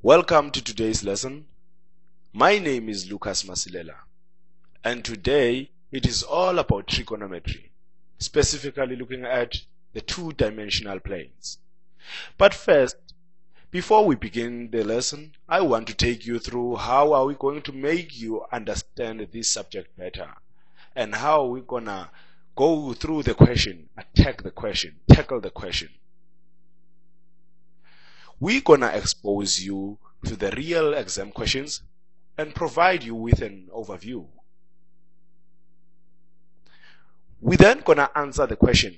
Welcome to today's lesson. My name is Lucas Masilela, and today it is all about trigonometry, specifically looking at the two-dimensional planes. But first, before we begin the lesson, I want to take you through how are we going to make you understand this subject better, and how we're gonna go through the question, tackle the question. We're gonna expose you to the real exam questions and provide you with an overview. We're then gonna answer the question,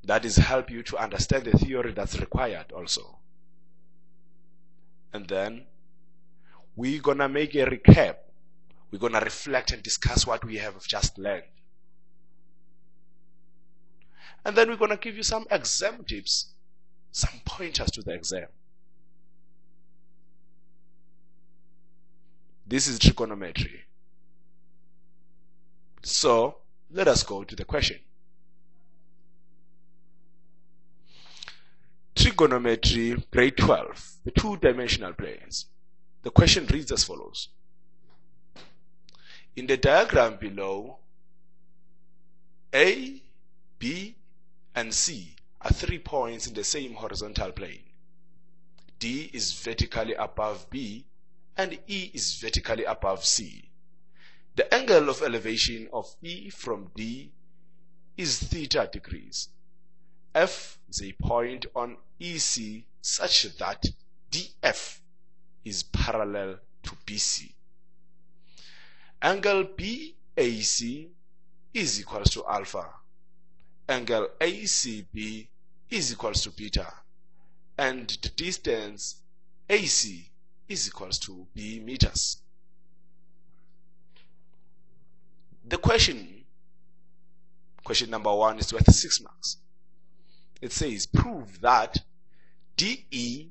that is, help you to understand the theory that's required also. And then we're gonna make a recap. We're gonna reflect and discuss what we have just learned. And then we're gonna give you some exam tips, some pointers to the exam. This is trigonometry. So let us go to the question. Trigonometry, grade 12, the two-dimensional planes. The question reads as follows. In the diagram below, A, B, and C are 3 points in the same horizontal plane. D is vertically above B, and E is vertically above C. The angle of elevation of E from D is theta degrees. F is a point on EC such that DF is parallel to BC. Angle BAC is equals to alpha. Angle ACB is equals to beta. And the distance AC is equals to B meters. The question number 1 is worth 6 marks. It says, prove that DE,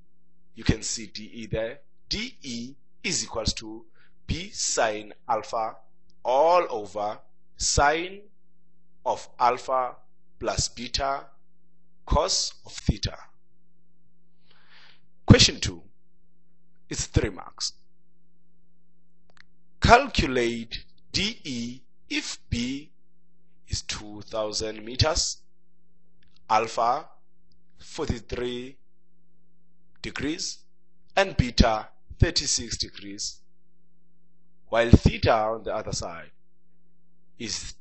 you can see DE there, DE is equals to B sine alpha all over sine of alpha plus beta cos of theta. Question 2 is 3 marks. Calculate DE if B is 2000 meters, alpha 43 degrees, and beta 36 degrees, while theta on the other side is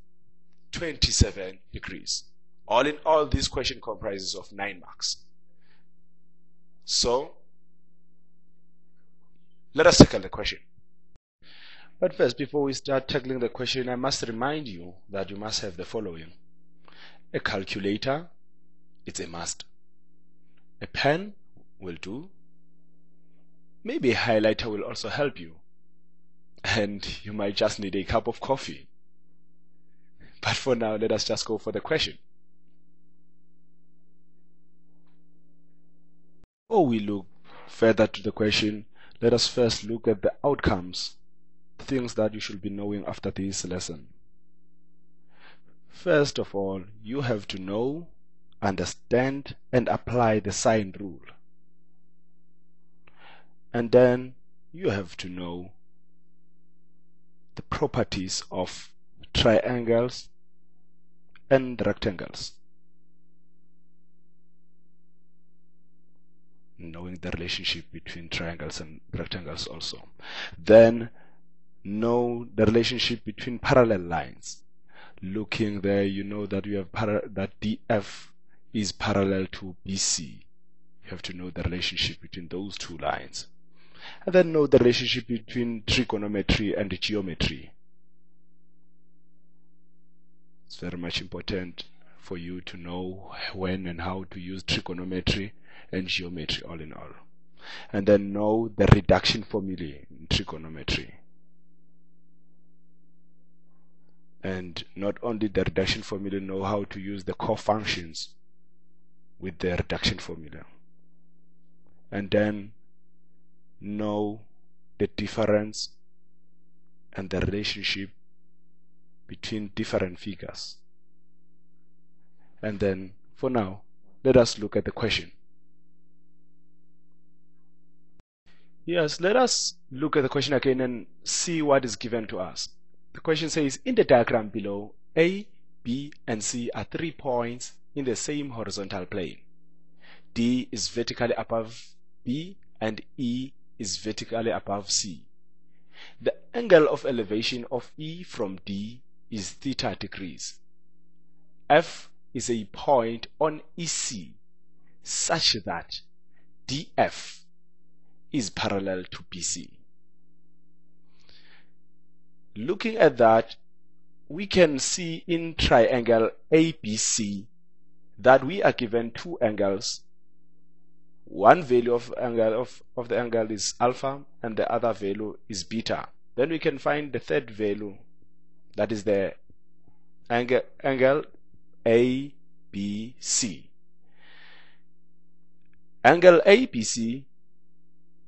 27 degrees. All in all, this question comprises of 9 marks. So let us tackle the question. But first, before we start tackling the question, I must remind you that you must have the following. A calculator, it's a must. A pen will do. Maybe a highlighter will also help you. And you might just need a cup of coffee. But for now, let us just go for the question. Before we look further to the question, let us first look at the outcomes, things that you should be knowing after this lesson. First of all, you have to know, understand, and apply the sine rule. And then you have to know the properties of triangles and rectangles. Knowing the relationship between triangles and rectangles also. Then know the relationship between parallel lines. Looking there, you know that you have that DF is parallel to BC. You have to know the relationship between those two lines. And then know the relationship between trigonometry and geometry. It's very much important for you to know when and how to use trigonometry and geometry all in all. And then know the reduction formulae in trigonometry. And not only the reduction formula, know how to use the cofunctions with the reduction formula. And then know the difference and the relationship between different figures. And then for now, let us look at the question. Yes, let us look at the question again and see what is given to us. The question says, in the diagram below, A, B, and C are 3 points in the same horizontal plane. D is vertically above B and E is vertically above C. The angle of elevation of E from D is theta degrees. F is a point on EC such that DF is parallel to BC. Looking at that, we can see in triangle ABC that we are given 2 angles. One value of the angle is alpha and the other value is beta. Then we can find the third value, that is the angle ABC. Angle ABC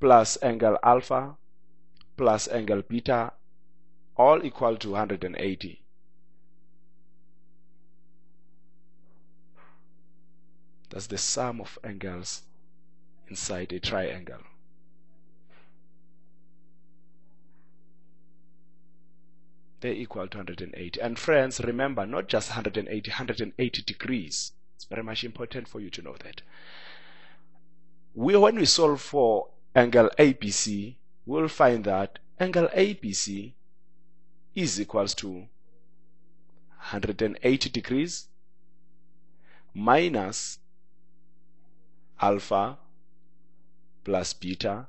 plus angle alpha plus angle beta all equal to 180. That's the sum of angles inside a triangle. They equal to 180. And friends, remember, not just 180, 180 degrees. It's very much important for you to know that. When we solve for angle ABC, we'll find that angle ABC is equals to 180 degrees minus alpha plus beta,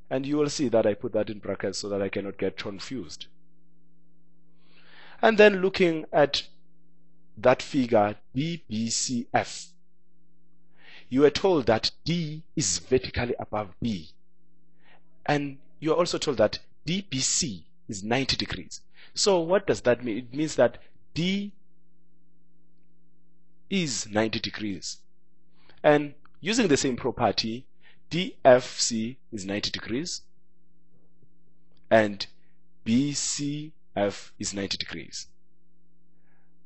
and you will see that I put that in brackets so that I cannot get confused. And then looking at that figure DBCF, you are told that D is vertically above B, and you are also told that DBC is 90 degrees. So what does that mean? It means that D is 90 degrees, and using the same property, DFC is 90 degrees and BCF is 90 degrees.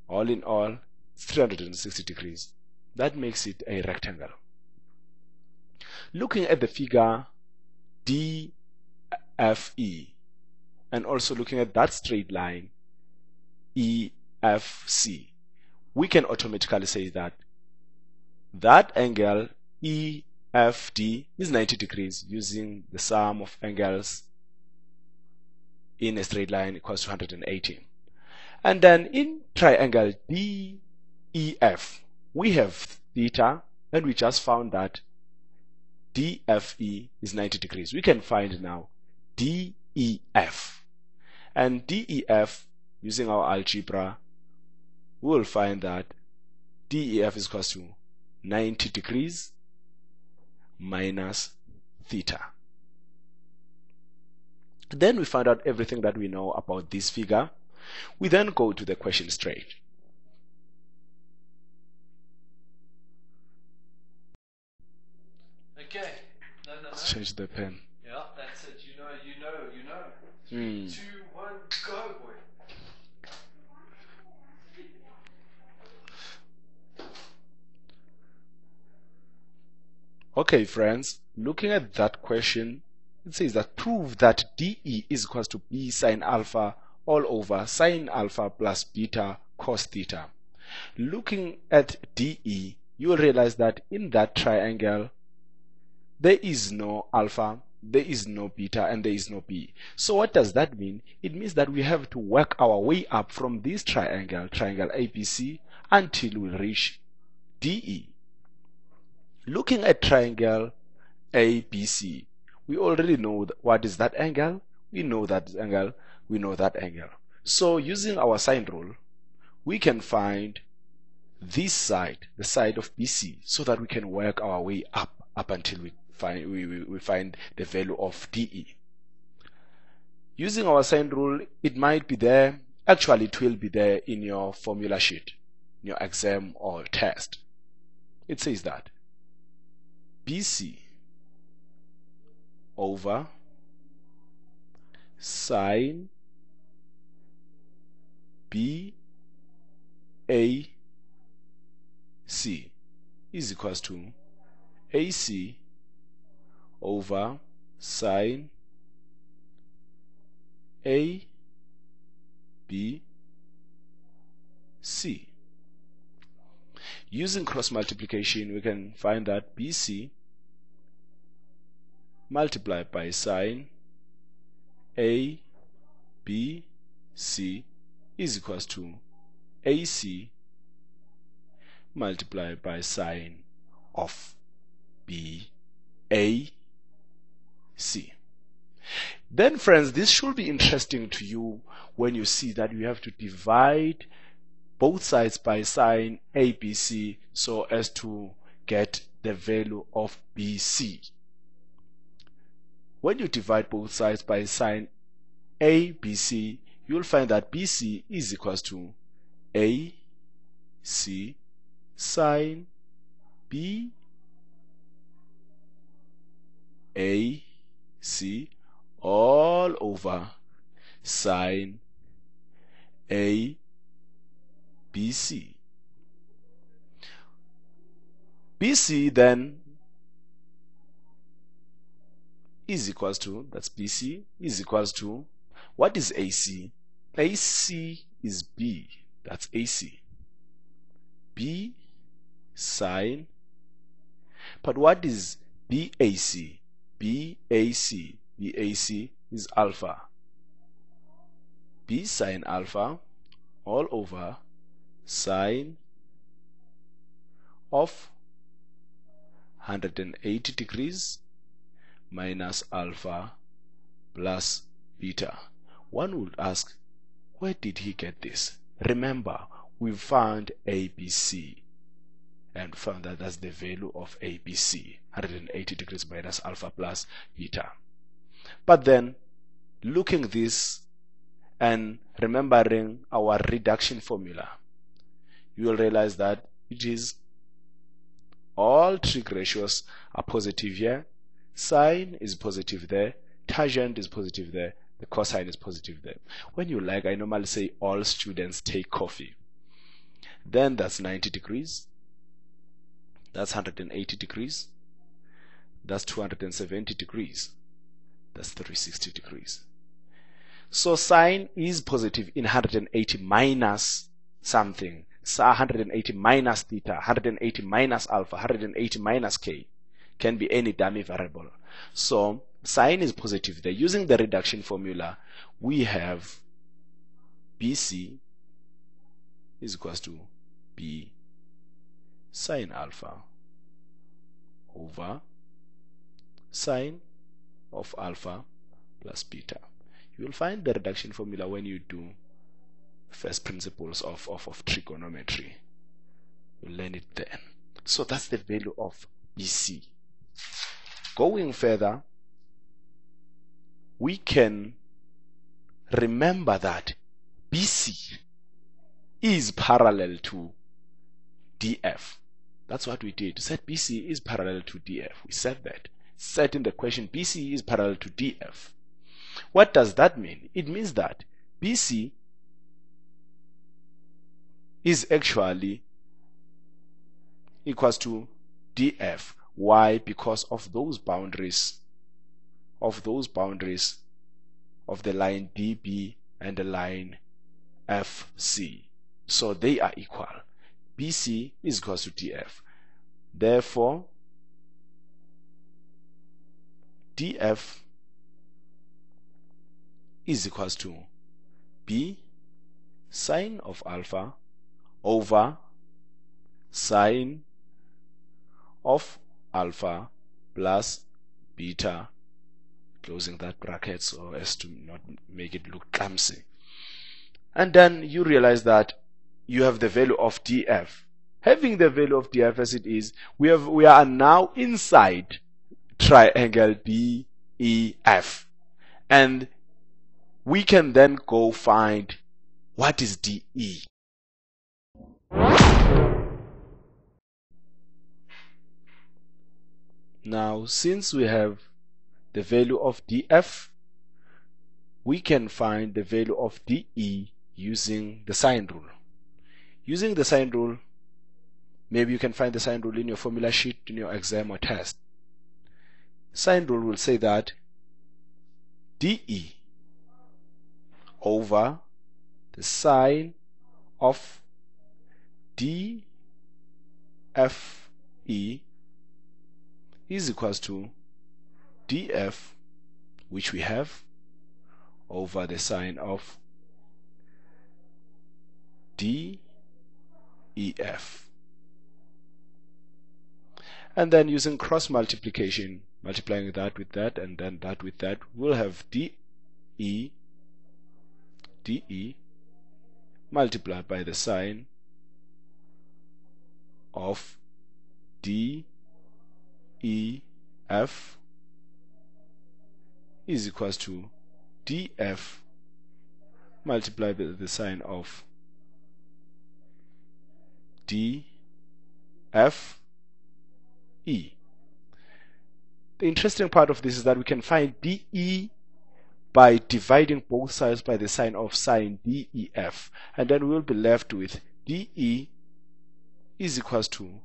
All in all, 360 degrees. That makes it a rectangle. Looking at the figure DFE and also looking at that straight line EFC, we can automatically say that that angle EFD is 90 degrees using the sum of angles in a straight line equals to 180. And then in triangle DEF, we have theta, and we just found that DFE is 90 degrees. We can find now DEF. And DEF, using our algebra, we will find that DEF is equal to 90 degrees minus theta. Then we find out everything that we know about this figure. We then go to the question straight. Okay. No. Let's change the pen. Yeah, that's it. You know. 3, 2, 1, go, boy. Okay, friends, looking at that question, it says that prove that DE is equal to B sine alpha all over sine alpha plus beta cos theta. Looking at DE, you will realize that in that triangle, there is no alpha, there is no beta, and there is no B. So what does that mean? It means that we have to work our way up from this triangle ABC, until we reach DE. Looking at triangle ABC, we already know what is that angle. We know that angle. We know that angle. So using our sine rule, we can find this side, the side of BC, so that we can work our way up until we find the value of DE. Using our sine rule, it might be there. Actually, it will be there in your formula sheet, in your exam or test. It says that BC over sine BA C is equals to AC over sine A B C. Using cross multiplication, we can find that BC multiplied by sine A B C is equals to AC multiplied by sine of B A C. Then friends, this should be interesting to you when you see that you have to divide both sides by sine ABC so as to get the value of BC. When you divide both sides by sine ABC, you'll find that BC is equals to AC sine B AC all over sine A BC. BC then is equals to, that's BC is equals to, what is AC? AC is B, that's AC. B sine, but what is BAC? BAC is alpha. B sine alpha all over sine of 180 degrees minus alpha plus beta. One would ask, where did he get this? Remember, we found ABC and found that that's the value of ABC, 180 degrees minus alpha plus beta. But then, looking this and remembering our reduction formula, you will realize that it is all trig ratios are positive here. Sine is positive there, tangent is positive there, the cosine is positive there. When you like, I normally say all students take coffee. Then that's 90 degrees, that's 180 degrees, that's 270 degrees, that's 360 degrees. So sine is positive in 180 minus something. So 180 minus theta, 180 minus alpha, 180 minus k can be any dummy variable. So sine is positive there. Using the reduction formula, we have BC is equals to B sine alpha over sine of alpha plus beta. You will find the reduction formula when you do first principles of trigonometry. You learn it then. So that's the value of BC. Going further, we can remember that BC is parallel to DF. That's what we did. We said BC is parallel to DF. We said that. Said in the question, BC is parallel to DF. What does that mean? It means that BC is actually equals to DF. Why? Because of those boundaries of the line DB and the line FC. So they are equal. BC is equal to DF. Therefore, DF is equals to B sine of alpha over sine of alpha plus beta, closing that bracket so as to not make it look clumsy. And then you realize that you have the value of DF. Having the value of DF as it is, we are now inside triangle DEF, and we can then go find what is DE. Now, since we have the value of DF, we can find the value of DE using the sine rule. Using the sine rule, Maybe you can find the sine rule in your formula sheet in your exam or test. Sine rule will say that dE over the sine of dFE is equals to dF, which we have, over the sine of dEF. And then using cross multiplication, multiplying that with that and then that with that, we'll have dE multiplied by the sine of dEF is equals to dF multiplied by the sine of dFE. The interesting part of this is that we can find dE by dividing both sides by the sine of sine dEF, and then we will be left with dE is equals to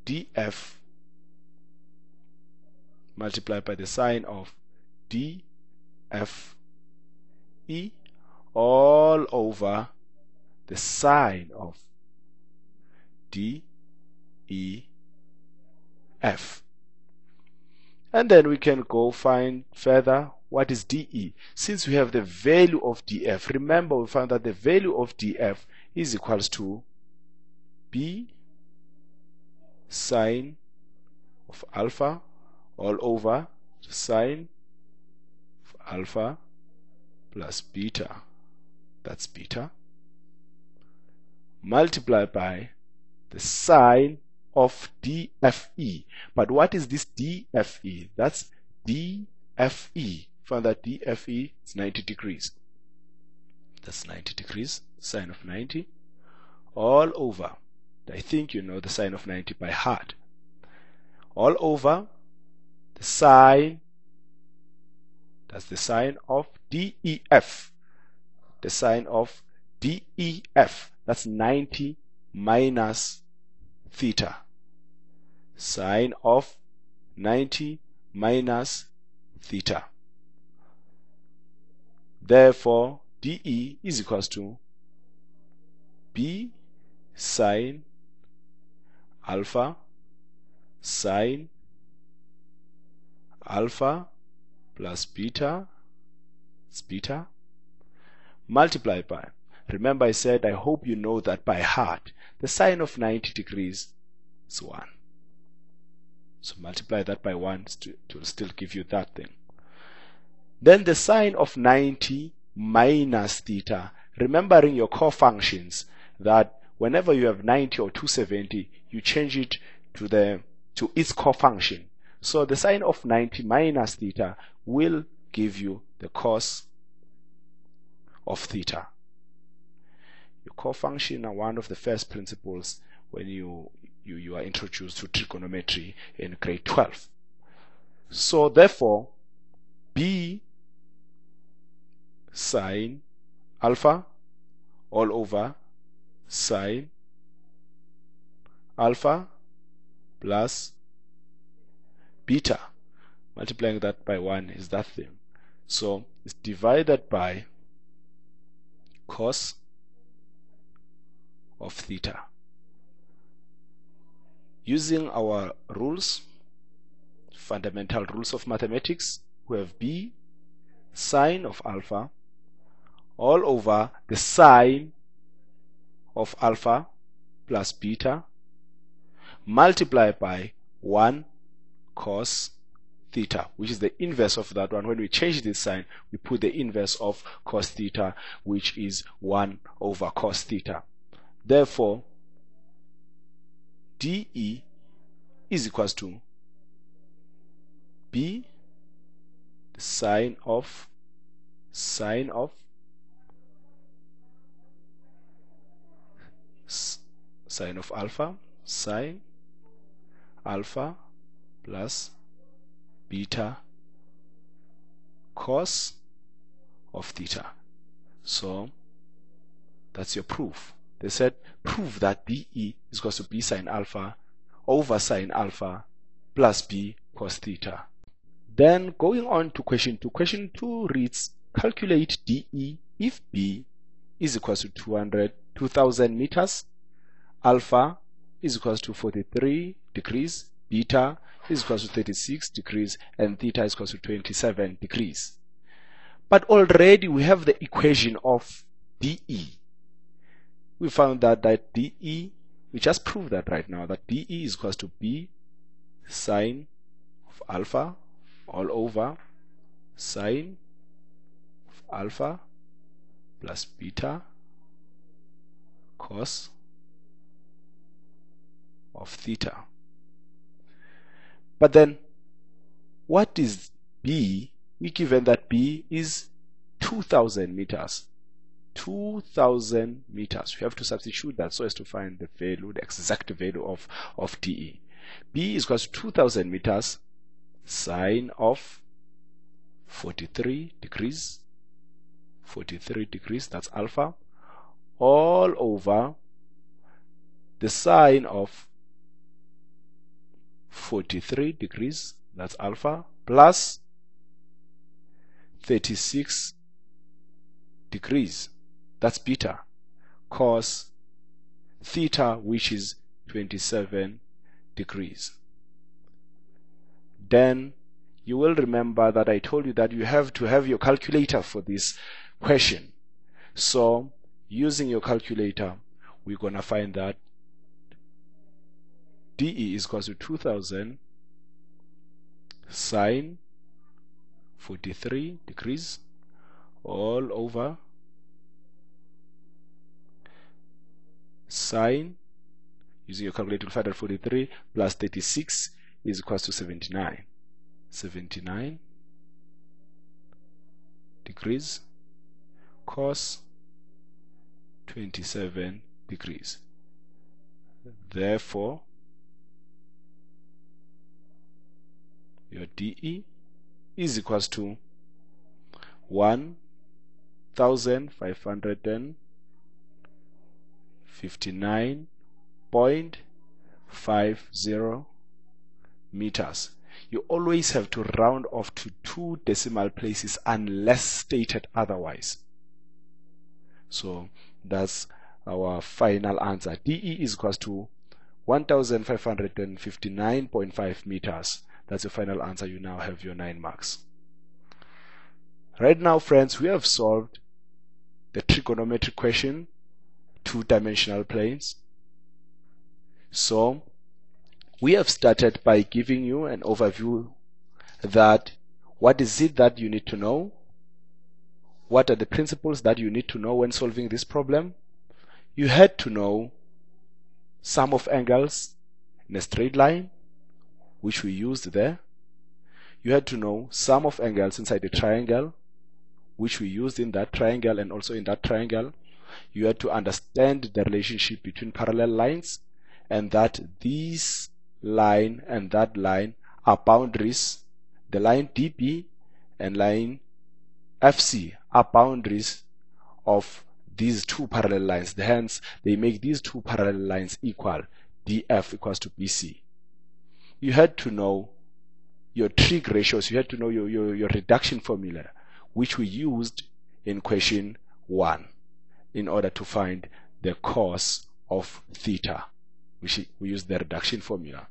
dF multiplied by the sine of dFE all over the sine of dEF. And then we can go find further what is dE. Since we have the value of dF, remember we found that the value of dF is equals to B sine of alpha all over sine of alpha plus beta, that's beta, multiplied by the sine of dFE. But what is this dFE? That's dFE. Found that dFE is 90 degrees. That's 90 degrees, sine of 90, all over, I think you know the sine of 90 by heart, all over the sine, that's the sine of dEF, the sine of dEF, that's 90 minus theta, sine of 90 minus theta. Therefore, dE is equals to B sine alpha sine alpha plus beta, it's beta, multiplied by, remember I said, I hope you know that by heart, the sine of 90 degrees is 1. So multiply that by 1 to still give you that thing. Then the sine of 90 minus theta, remembering your core functions, that whenever you have 90 or 270, you change it to its core function. So the sine of 90 minus theta will give you the cos of theta. Your core function are one of the first principles when you are introduced to trigonometry in grade 12. So therefore, B sine alpha all over sine alpha plus beta, multiplying that by 1 is that thing. So it's divided by cos of theta. Using our rules, fundamental rules of mathematics, we have B sine of alpha all over the sine of alpha plus beta multiplied by 1 cos theta, which is the inverse of that one. When we change this sign, we put the inverse of cos theta, which is 1 over cos theta. Therefore, dE is equals to B sine of sine of alpha sine alpha plus beta cos of theta. So that's your proof. They said prove that DE is equal to B sine alpha over sine alpha plus B cos theta. Then going on to question 2. Question 2 reads, calculate DE if B is equal to 2000 meters, alpha is equal to 43 degrees, beta is equal to 36 degrees, and theta is equal to 27 degrees. But already we have the equation of DE. We found that DE, we just proved that right now, that DE is equal to B sine of alpha all over sine of alpha plus beta cos of theta. But then what is B? We given that B is 2000 meters. 2000 meters. We have to substitute that so as to find the value, the exact value of DE. B is equal to 2000 meters sine of 43 degrees. 43 degrees, that's alpha, all over the sine of 43 degrees, that's alpha, plus 36 degrees, that's beta, cos theta, which is 27 degrees. Then you will remember that I told you that you have to have your calculator for this question. So using your calculator, we're going to find that DE is equal to 2000 sine 43 degrees all over sine, using your calculator to find out 43 plus 36 is equal to 79. 79 degrees cos 27 degrees. Therefore, your DE is equals to 1559.50 meters. You always have to round off to 2 decimal places unless stated otherwise. So that's our final answer. DE is equals to 1559.5 meters. That's your final answer. You now have your 9 marks. Right now, friends, we have solved the trigonometric question, 2-dimensional planes. So we have started by giving you an overview that what is it that you need to know, what are the principles that you need to know when solving this problem. You had to know sum of angles in a straight line, which we used there. You had to know sum of angles inside a triangle, which we used in that triangle and also in that triangle. You had to understand the relationship between parallel lines, and that this line and that line are boundaries. The line DB and line FC are boundaries of these 2 parallel lines. Hence, they make these 2 parallel lines equal. DF equals to BC. You had to know your trig ratios. You had to know your reduction formula, which we used in question 1 in order to find the cos of theta, which we used the reduction formula.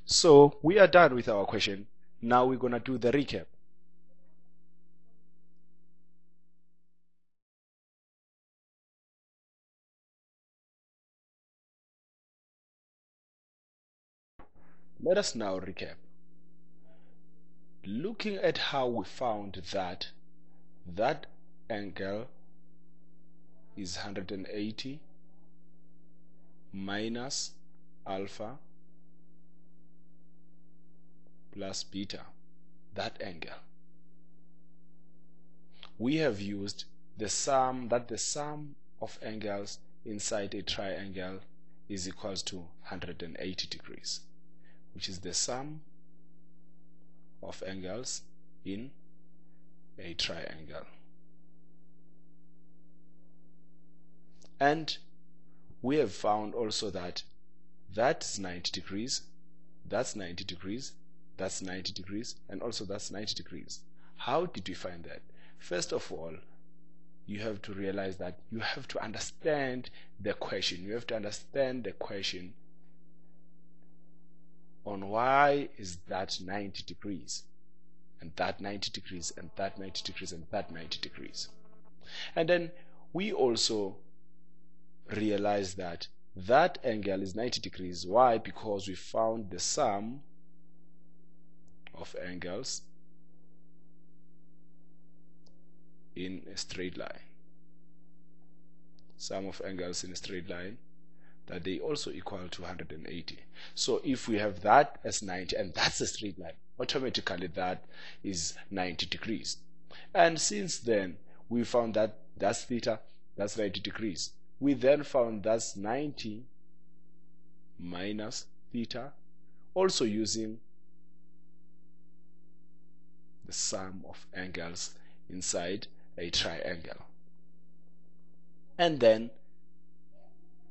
So we are done with our question. Now we're going to do the recap. Let us now recap. Looking at how we found that angle is 180 minus alpha plus beta, that angle. We have used the sum, that the sum of angles inside a triangle is equals to 180 degrees, which is the sum of angles in a triangle. And we have found also that that's 90 degrees, that's 90 degrees, that's 90 degrees, and also that's 90 degrees. How did we find that? First of all, you have to realize that you have to understand the question. You have to understand the question on why is that 90 degrees, and that 90 degrees, and that 90 degrees, and that 90 degrees. And then we also realize that that angle is 90 degrees. Why? Because we found the sum of angles in a straight line. Sum of angles in a straight line, that they also equal to 180. So if we have that as 90 and that's a straight line, automatically that is 90 degrees. And since then we found that that's theta, that's 90 degrees. We then found that's 90 minus theta, also using the sum of angles inside a triangle. And then,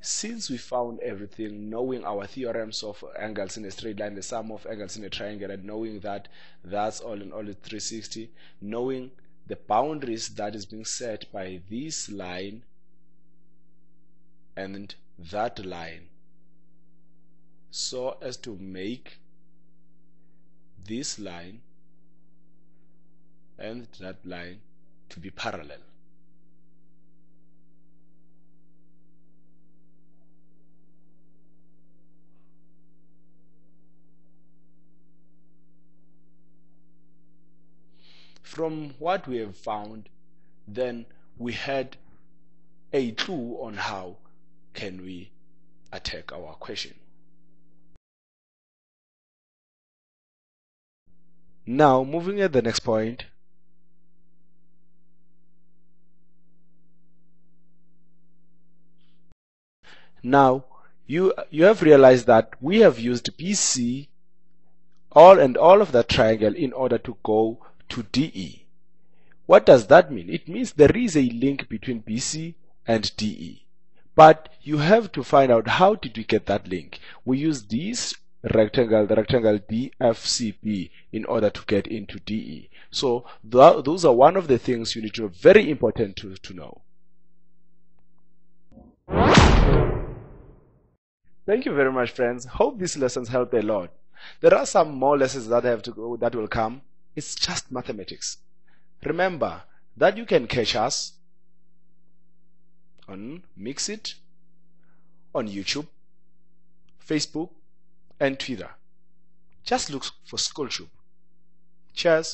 since we found everything, knowing our theorems of angles in a straight line, the sum of angles in a triangle, and knowing that that's all in all 360, knowing the boundaries that is being set by this line and that line, so as to make this line and that line to be parallel. From what we have found, then we had a clue on how can we attack our question. Now, moving at the next point, now you have realized that we have used BC all of that triangle in order to go to DE. What does that mean? It means there is a link between BC and DE. But you have to find out how did we get that link. We use this rectangle, the rectangle DFCB, in order to get into DE. So those are one of the things you need to know, very important to know. Thank you very much, friends. Hope these lessons helped a lot. There are some more lessons that will come. It's just mathematics. Remember that you can catch us on Mixit, on YouTube, Facebook, and Twitter. Just look for Skooltube. Cheers.